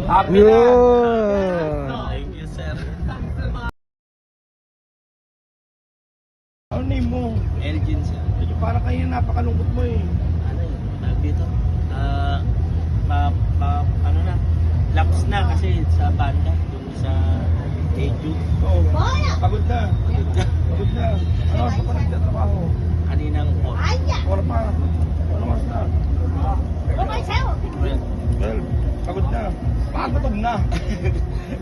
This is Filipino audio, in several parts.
Happy na. Yun. Thank you, sir. Ano name mo? Elgin, sir. Medyo parang kayo napakalungkot mo eh. Ano yun? Tawag dito? Ano na? Laps na kasi sa banda. Doon sa Edu. Oo. Pagod na. Pagod na. Ano oras pa nagtatrabaho? Kaninang Oras pa. Ano oras na? Well, Well, pagod na. Parang gutom na.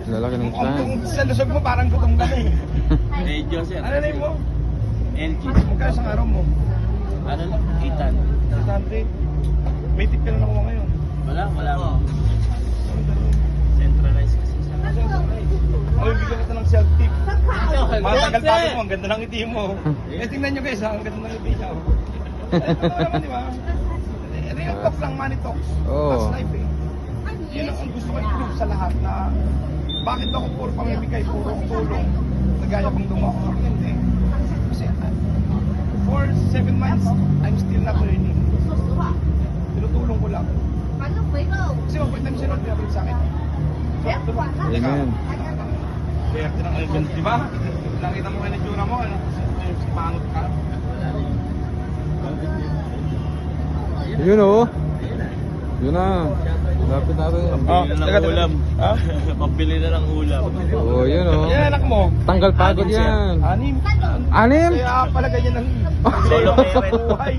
Lalaki ng Kung clan. sa lusog mo parang gutom ka na eh. medyo, sir. Ano name mo? Elgin. Magkano sa araw mo? Ano lang? Itan. Sante. May tip ka na nakuha ngayon. Wala ko. Centralized kasi sa Ay, bigyan kita ng self-tip. Matagal pa mo, ang ganda ng ngiti mo. Eh, tingnan nyo guys, ang ganda ng ngiti niya. Ito naman, di ba? Real talk lang, money talks. Oo. That's life eh. Yun ang gusto ko i-prove sa lahat na bakit ako puro pamimigay, puro tulong. Nagaya kong dumako. Hindi. Kasi for 7 months, I'm still not learning. Tinutulong ko lang. Kasi mapag time si Lord, pinapit sa akin. Amen. Kaya tinang di ba? Nakita mo kayo na tsura mo, ano? Si Pangot ka. Yun oh. Yun na. Lapit natin. Pambili na ng ulam. Ha? Pambili na ng ulam. Oh, yun oh. Yan anak mo. Tanggal pagod Anim, sir. yan. Anim. Anim? Kaya pala ganyan ang Solo parent. buhay.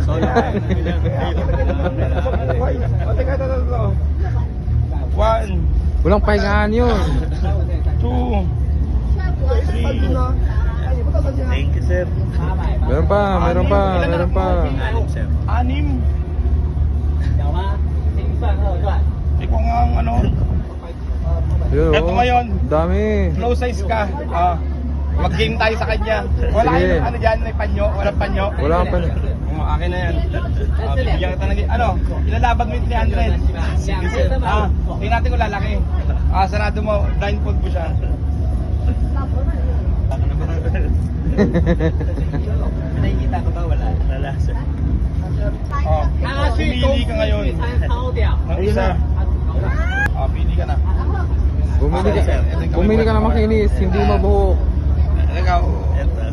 Solo parent. Kaya pala ganyan ang buhay. O, teka, ito. 1, Walang pahingaan yun. 2, 3. Thank you, sir. Meron pa, meron pa, meron pa. Anim, sir. 6. Ikaw nga ang ano, Yun Eto oh. ngayon. Dami. low size ka. Mag-game tayo sa kanya. Wala Sige. kayong ano dyan, may panyo, walang panyo. Wala kang pan... Akin na yan. Bibigyan kita ng, ano, ilalabag mo yung 300. Sige, sir. Tingnan natin kung lalaki. Sarado mo, blindfold mo siya. Nakikita ko ba? Wala, sir. Pumili ka ngayon. Ng isa. Pili ka na. Bumili ka na makinis, hindi mabuhok. Ikaw. Ito.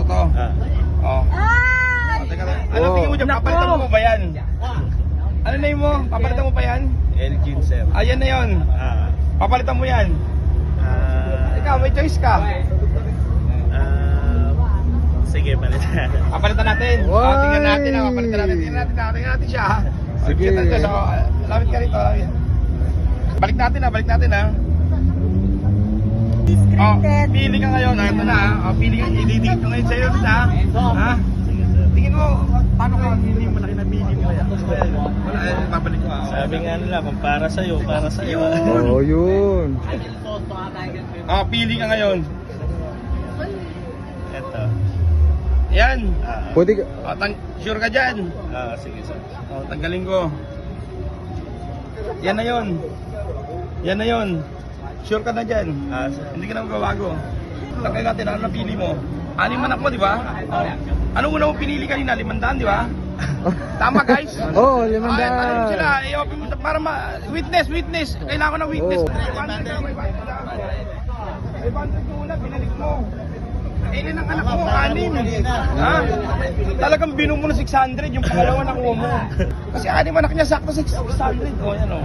Totoo. Teka lang. Ano tingin mo dyan? Papalitan mo ba yan? Ano na mo? Papalitan mo pa yan? Elgin, sir. Ayan na yun. Papalitan mo yan. Ikaw, may choice ka. Sige, palitan. Papalitan natin. Why? Tingnan natin. Papalitan natin. Tingnan natin siya. Sige. Lapit ka rito. Balik natin ha. Pili ka ngayon. Ito na. Pili ka. Ididikit ko ngayon sa'yo. Ha? Tingin mo, paano ka hindi malaki na pili mo kaya? Wala, babalik ko. Sabi nga nila, kung para sa'yo, para sa'yo. Oh, yun. Pili ka ngayon. Ito. Yan. Pwede ka... Sure ka dyan. Sige, sir. Tanggalin ko. Yan na yun. Yan na yun. Sure ka na dyan. Hindi ka na magbabago. Tanggalin natin, ano napili mo? 6 anak mo, di ba? Anong una mo pinili kanina? 500, di ba? Tama, guys? Oo, 500. Ano sila? I-open mo para witness. Kailangan ko ng witness. 500 ko una, binalik mo. Ilan ang anak mo? 6. Ha? Talagang binom mo na 600, yung pangalawa nakuha mo. Kasi 6 anak niya, sakto 600. Yan o.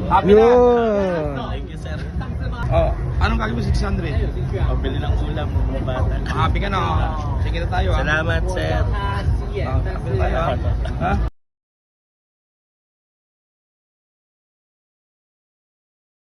Happy na. Yun. Thank you, sir. Anong gagawin mo 600? Pabili ng ulam ng mga bata. Happy ka na. Sige na tayo. Salamat, sir. Happy na tayo. Ha?